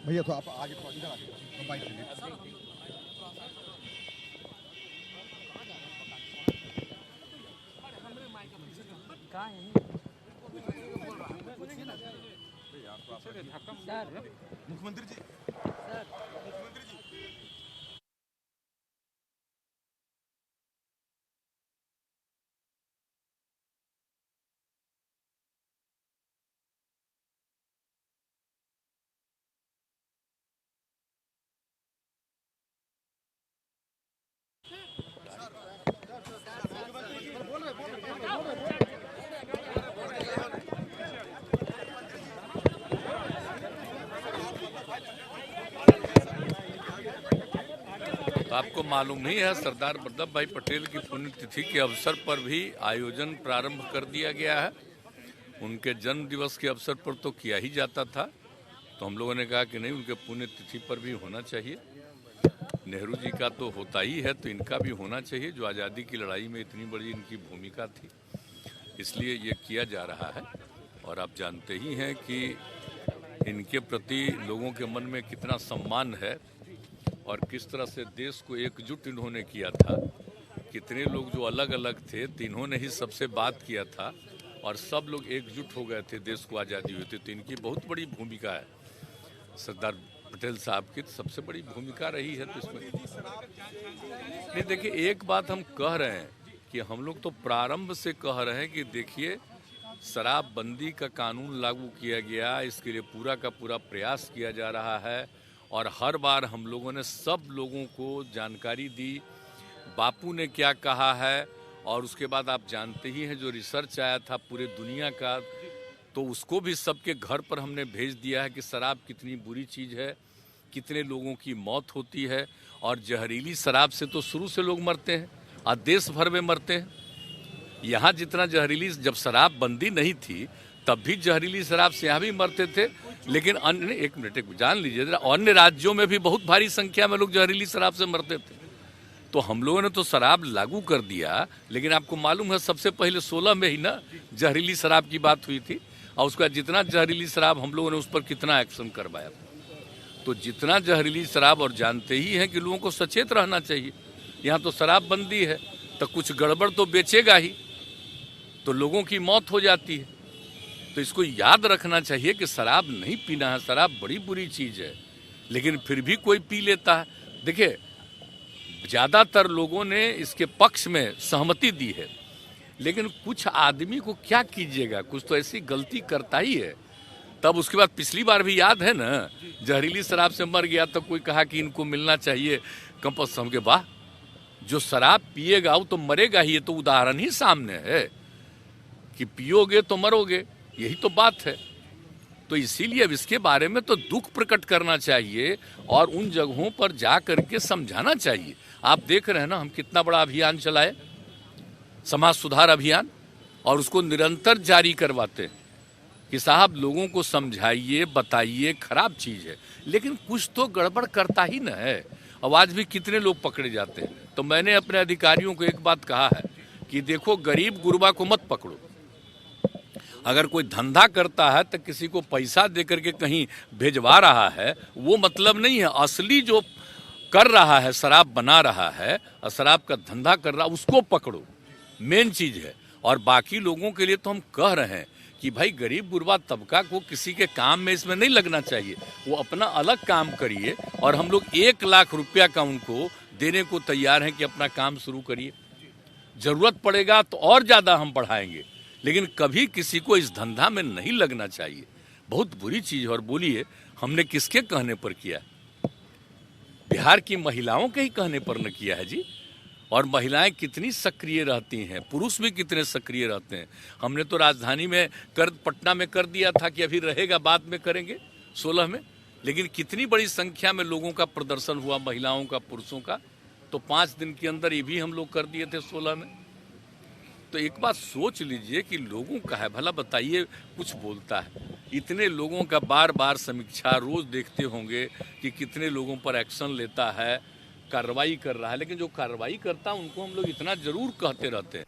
भैया तो आप आगे थोड़ा इधर आगे तो बाइक ले मुख्यमंत्री जी मुख्यमंत्री जी तो आपको मालूम नहीं है, सरदार वल्लभ भाई पटेल की पुण्यतिथि के अवसर पर भी आयोजन प्रारंभ कर दिया गया है। उनके जन्म दिवस के अवसर पर तो किया ही जाता था, तो हम लोगों ने कहा कि नहीं, उनके पुण्यतिथि पर भी होना चाहिए। नेहरू जी का तो होता ही है, तो इनका भी होना चाहिए, जो आज़ादी की लड़ाई में इतनी बड़ी इनकी भूमिका थी, इसलिए ये किया जा रहा है। और आप जानते ही हैं कि इनके प्रति लोगों के मन में कितना सम्मान है और किस तरह से देश को एकजुट इन्होंने किया था। कितने लोग जो अलग अलग थे, तो इन्होंने ही सबसे बात किया था और सब लोग एकजुट हो गए थे, देश को आज़ादी हुई थी। तो इनकी बहुत बड़ी भूमिका है, सरदार पटेल साहब की सबसे बड़ी भूमिका रही है। तो इसमें नहीं, देखिए, एक बात हम कह रहे हैं कि हम लोग तो प्रारंभ से कह रहे हैं कि देखिए, शराबबंदी का कानून लागू किया गया, इसके लिए पूरा का पूरा प्रयास किया जा रहा है और हर बार हम लोगों ने सब लोगों को जानकारी दी, बापू ने क्या कहा है। और उसके बाद आप जानते ही हैं, जो रिसर्च आया था पूरे दुनिया का, तो उसको भी सबके घर पर हमने भेज दिया है कि शराब कितनी बुरी चीज़ है, कितने लोगों की मौत होती है। और जहरीली शराब से तो शुरू से लोग मरते हैं और देश भर में मरते हैं। यहाँ जितना जहरीली, जब शराब बंदी नहीं थी तब भी जहरीली शराब से यहाँ भी मरते थे, लेकिन अन्य, एक मिनट जान लीजिए जरा, अन्य राज्यों में भी बहुत भारी संख्या में लोग जहरीली शराब से मरते थे। तो हम लोगों ने तो शराब लागू कर दिया, लेकिन आपको मालूम है सबसे पहले 16 में ही ना जहरीली शराब की बात हुई थी, और उसका जितना जहरीली शराब हम लोगों ने उस पर कितना एक्शन करवाया। तो जितना जहरीली शराब, और जानते ही हैं कि लोगों को सचेत रहना चाहिए। यहाँ तो शराब बंदी है तो कुछ गड़बड़ तो बेचेगा ही, तो लोगों की मौत हो जाती है। तो इसको याद रखना चाहिए कि शराब नहीं पीना है, शराब बड़ी बुरी चीज़ है, लेकिन फिर भी कोई पी लेता है। देखिए, ज़्यादातर लोगों ने इसके पक्ष में सहमति दी है, लेकिन कुछ आदमी को क्या कीजिएगा, कुछ तो ऐसी गलती करता ही है। तब उसके बाद पिछली बार भी याद है ना, जहरीली शराब से मर गया तो कोई कहा कि इनको मिलना चाहिए कंपल्सरी के। वाह, जो शराब पिएगा वो तो मरेगा ही, ये तो उदाहरण ही सामने है कि पियोगे तो मरोगे, यही तो बात है। तो इसीलिए अब इसके बारे में तो दुख प्रकट करना चाहिए और उन जगहों पर जा करके समझाना चाहिए। आप देख रहे हैं ना, हम कितना बड़ा अभियान चलाए, समाज सुधार अभियान, और उसको निरंतर जारी करवाते हैं कि साहब लोगों को समझाइए, बताइए, खराब चीज़ है, लेकिन कुछ तो गड़बड़ करता ही न है। अब आज भी कितने लोग पकड़े जाते हैं। तो मैंने अपने अधिकारियों को एक बात कहा है कि देखो, गरीब गुरबा को मत पकड़ो। अगर कोई धंधा करता है तो किसी को पैसा दे करके कहीं भेजवा रहा है, वो मतलब नहीं है। असली जो कर रहा है, शराब बना रहा है और शराब का धंधा कर रहा है, उसको पकड़ो, मेन चीज़ है। और बाकी लोगों के लिए तो हम कह रहे हैं कि भाई, गरीब गुरबा तबका को किसी के काम में इसमें नहीं लगना चाहिए, वो अपना अलग काम करिए। और हम लोग 1 लाख रुपया का उनको देने को तैयार हैं कि अपना काम शुरू करिए, ज़रूरत पड़ेगा तो और ज़्यादा हम बढ़ाएंगे, लेकिन कभी किसी को इस धंधा में नहीं लगना चाहिए। बहुत बुरी चीज़। और बोलिए, हमने किसके कहने पर किया? बिहार की महिलाओं के ही कहने पर न किया है जी। और महिलाएं कितनी सक्रिय रहती हैं, पुरुष भी कितने सक्रिय रहते हैं। हमने तो राजधानी में पटना में कर दिया था कि अभी रहेगा, बाद में करेंगे 16 में, लेकिन कितनी बड़ी संख्या में लोगों का प्रदर्शन हुआ, महिलाओं का, पुरुषों का। तो 5 दिन के अंदर ये भी हम लोग कर दिए थे 16 में। तो एक बात सोच लीजिए कि लोगों का है भला, बताइए, कुछ बोलता है, इतने लोगों का बार बार समीक्षा रोज देखते होंगे कि कितने लोगों पर एक्शन लेता है, कार्रवाई कर रहा है, लेकिन जो कार्रवाई करता है उनको हम लोग इतना जरूर कहते रहते हैं।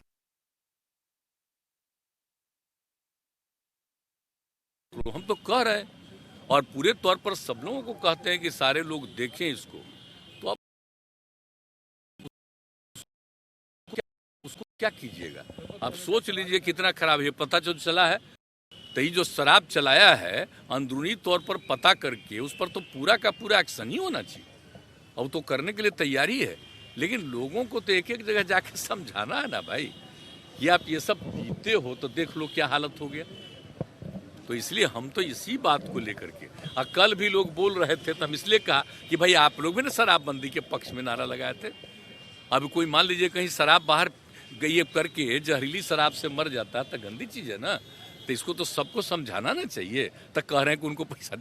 हम तो कह रहे हैं और पूरे तौर पर सब लोगों को कहते हैं कि सारे लोग देखें इसको, तो आप उसको क्या कीजिएगा? आप सोच लीजिए कितना खराब है। पता जो चला है तो ये जो शराब चलाया है अंदरूनी तौर पर पता करके उस पर तो पूरा का पूरा एक्शन ही होना चाहिए। अब तो करने के लिए तैयारी है, लेकिन लोगों को तो एक एक जगह जाके समझाना है ना भाई, ये आप ये सब पीते हो तो देख लो क्या हालत हो गया। तो इसलिए हम तो इसी बात को लेकर के कल भी लोग बोल रहे थे तो हम इसलिए कहा कि भाई आप लोग भी ना शराबबंदी के पक्ष में नारा लगाए थे। अब कोई मान लीजिए कहीं शराब बाहर ये करके जहरीली शराब से मर जाता है तो गंदी चीज है ना, तो इसको तो सबको समझाना ना चाहिए। तो कह रहे हैं कि उनको पैसा